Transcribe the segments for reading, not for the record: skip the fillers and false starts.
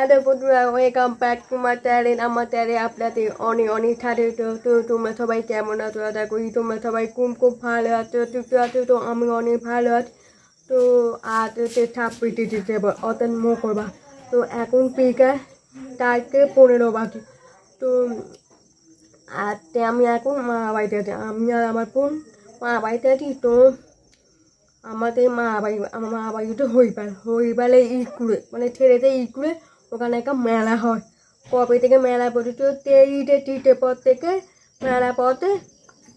Hello বন্ধুরা, welcome back to my channel. আমার চ্যানেলে আপনাদের অনেক অনেক স্বাগত। তো তোমরা সবাই কেমন আছো? আশা করি তোমরা সবাই খুব ভালো আছো, সুস্থ আছো। তো আমি অনেক ভালো আছি। তো আজ হচ্ছে 26 ডিসেম্বর, অর্থাৎ মঙ্গলবার। তো এখন বিকাল 4:15 বাজে। তো আজকে আমি এখন মা বাড়িতে আছি, আমি আর আমার বোন মা বাড়িতে আছি। তো আমাদের আমার মা বাড়িতে হরিপালে স্কুলে, মানে ছেলেদের স্কুলে ওখানে একটা মেলা হয়। কবে থেকে মেলা পর্যন্ত 23 ডিসেম্বর থেকে মেলা পড়তে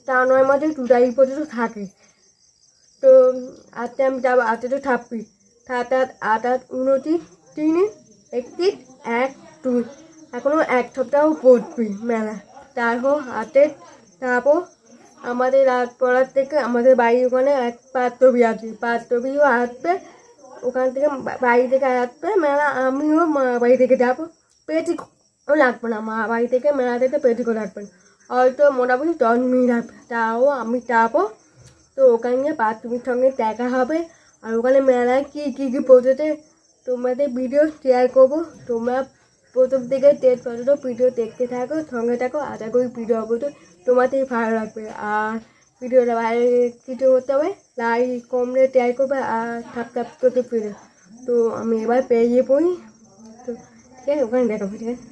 9 মাসে 2 তারিখ পর্যন্ত থাকে। তো আজকে আমি যাবো, আজকে তো 26, 27, 28, 29, 30, 31, 1, 2, এখনো 1 সপ্তাহ পড়বি মেলা। তারপর হাতে যাবো আমাদের রাতপাড়ার থেকে, আমাদের বাড়ির ওখানে এক পাত্রবি আছে, পাত্রবিও আসবে ওখান থেকে, বাড়ি থেকে আসবে মেলা। আমিও মা বাড়ি থেকে যাবো, পেটিকো লাগবে না, মা বাড়ি থেকে মেলা থেকে পেটিকো লাগবে না, হয়তো মোটামুটি 10 মিনিট লাগবে, তাও আমি যাবো। তো ওখানে গিয়ে পাত্রবির সঙ্গে দেখা হবে। আর ওখানে মেলায় কী পড়েছে তোমাদের ভিডিও শেয়ার করবো। তোমরা প্রথম থেকে শেষ পর্যন্ত ভিডিও দেখতে থাকো, সঙ্গে থাকো। আশা করি ভিডিও অবশ্যই তোমাদের ভালো লাগবে। আর ভিডিওটা ভালো কিছু করতে হবে, লাইক কমেন্ট শেয়ার করবে আর সাবস্ক্রাইব করতে পেরে। তো আমি এবার পেরিয়ে পড়ি। তো ঠিক আছে, ওখানে দেখাবো, ঠিক আছে।